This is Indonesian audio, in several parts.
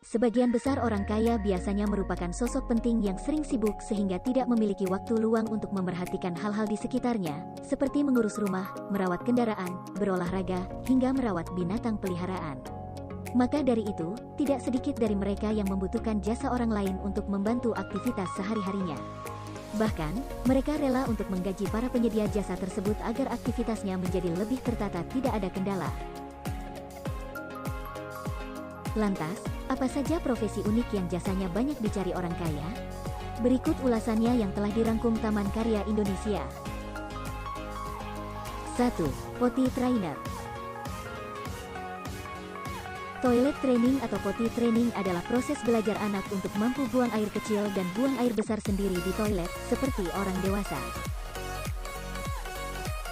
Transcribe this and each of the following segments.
Sebagian besar orang kaya biasanya merupakan sosok penting yang sering sibuk sehingga tidak memiliki waktu luang untuk memerhatikan hal-hal di sekitarnya, seperti mengurus rumah, merawat kendaraan, berolahraga, hingga merawat binatang peliharaan. Maka dari itu, tidak sedikit dari mereka yang membutuhkan jasa orang lain untuk membantu aktivitas sehari-harinya. Bahkan, mereka rela untuk menggaji para penyedia jasa tersebut agar aktivitasnya menjadi lebih tertata, tidak ada kendala. Lantas, apa saja profesi unik yang jasanya banyak dicari orang kaya? Berikut ulasannya yang telah dirangkum Taman Karya Indonesia. 1. Potty trainer. Toilet training atau potty training adalah proses belajar anak untuk mampu buang air kecil dan buang air besar sendiri di toilet, seperti orang dewasa.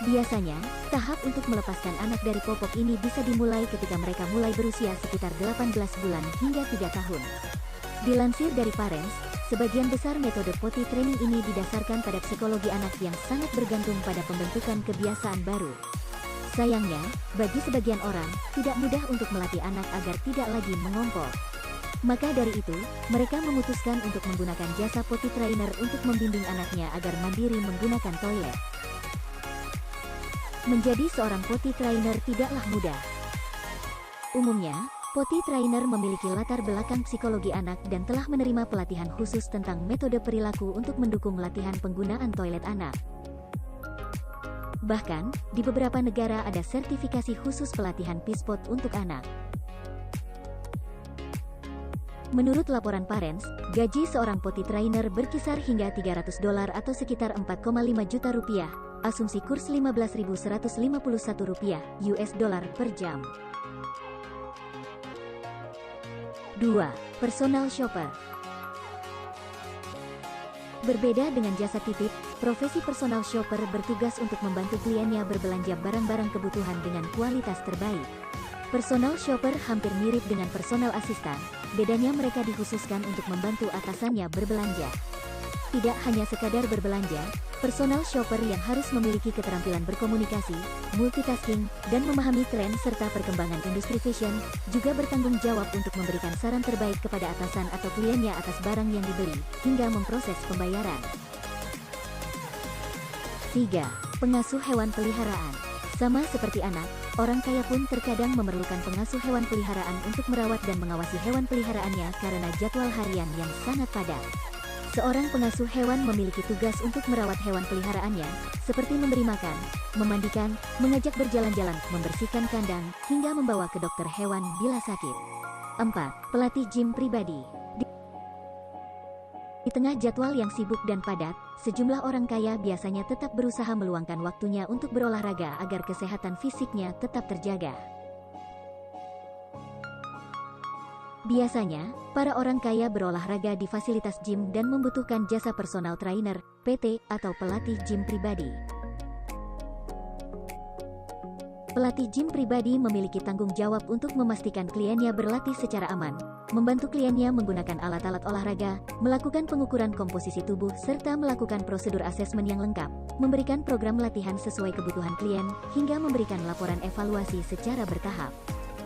Biasanya, tahap untuk melepaskan anak dari popok ini bisa dimulai ketika mereka mulai berusia sekitar 18 bulan hingga 3 tahun. Dilansir dari Parents, sebagian besar metode potty training ini didasarkan pada psikologi anak yang sangat bergantung pada pembentukan kebiasaan baru. Sayangnya, bagi sebagian orang, tidak mudah untuk melatih anak agar tidak lagi mengompol. Maka dari itu, mereka memutuskan untuk menggunakan jasa potty trainer untuk membimbing anaknya agar mandiri menggunakan toilet. Menjadi seorang potty trainer tidaklah mudah. Umumnya, potty trainer memiliki latar belakang psikologi anak dan telah menerima pelatihan khusus tentang metode perilaku untuk mendukung latihan penggunaan toilet anak. Bahkan, di beberapa negara ada sertifikasi khusus pelatihan P-Spot untuk anak. Menurut laporan Parents, gaji seorang potty trainer berkisar hingga $300 atau sekitar 4,5 juta rupiah. Asumsi kurs $15.151 US dollar per jam. 2. Personal shopper. Berbeda dengan jasa titip, profesi personal shopper bertugas untuk membantu kliennya berbelanja barang-barang kebutuhan dengan kualitas terbaik. Personal shopper hampir mirip dengan personal assistant, bedanya mereka dikhususkan untuk membantu atasannya berbelanja. Tidak hanya sekadar berbelanja, personal shopper yang harus memiliki keterampilan berkomunikasi, multitasking, dan memahami tren serta perkembangan industri fashion, juga bertanggung jawab untuk memberikan saran terbaik kepada atasan atau kliennya atas barang yang dibeli, hingga memproses pembayaran. 3. Pengasuh hewan peliharaan. Sama seperti anak, orang kaya pun terkadang memerlukan pengasuh hewan peliharaan untuk merawat dan mengawasi hewan peliharaannya karena jadwal harian yang sangat padat. Seorang pengasuh hewan memiliki tugas untuk merawat hewan peliharaannya, seperti memberi makan, memandikan, mengajak berjalan-jalan, membersihkan kandang, hingga membawa ke dokter hewan bila sakit. 4. Pelatih gym pribadi. Di tengah jadwal yang sibuk dan padat, sejumlah orang kaya biasanya tetap berusaha meluangkan waktunya untuk berolahraga agar kesehatan fisiknya tetap terjaga. Biasanya, para orang kaya berolahraga di fasilitas gym dan membutuhkan jasa personal trainer, PT, atau pelatih gym pribadi. Pelatih gym pribadi memiliki tanggung jawab untuk memastikan kliennya berlatih secara aman, membantu kliennya menggunakan alat-alat olahraga, melakukan pengukuran komposisi tubuh serta melakukan prosedur asesmen yang lengkap, memberikan program latihan sesuai kebutuhan klien, hingga memberikan laporan evaluasi secara bertahap.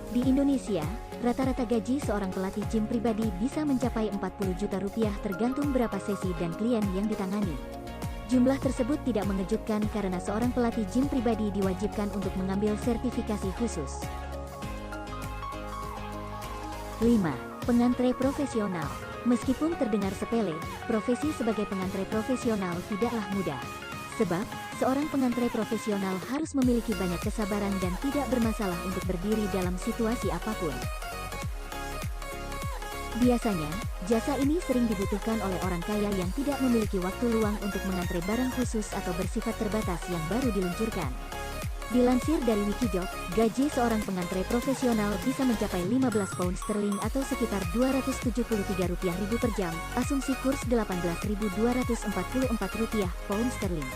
Di Indonesia, rata-rata gaji seorang pelatih gym pribadi bisa mencapai 40 juta rupiah tergantung berapa sesi dan klien yang ditangani. Jumlah tersebut tidak mengejutkan karena seorang pelatih gym pribadi diwajibkan untuk mengambil sertifikasi khusus. 5. Pengantre profesional. Meskipun terdengar sepele, profesi sebagai pengantre profesional tidaklah mudah. Sebab, seorang pengantre profesional harus memiliki banyak kesabaran dan tidak bermasalah untuk berdiri dalam situasi apapun. Biasanya, jasa ini sering dibutuhkan oleh orang kaya yang tidak memiliki waktu luang untuk mengantre barang khusus atau bersifat terbatas yang baru diluncurkan. Dilansir dari Wikijob, gaji seorang pengantre profesional bisa mencapai 15 pound sterling atau sekitar Rp273.000 per jam, asumsi kurs Rp18.244 pound sterling.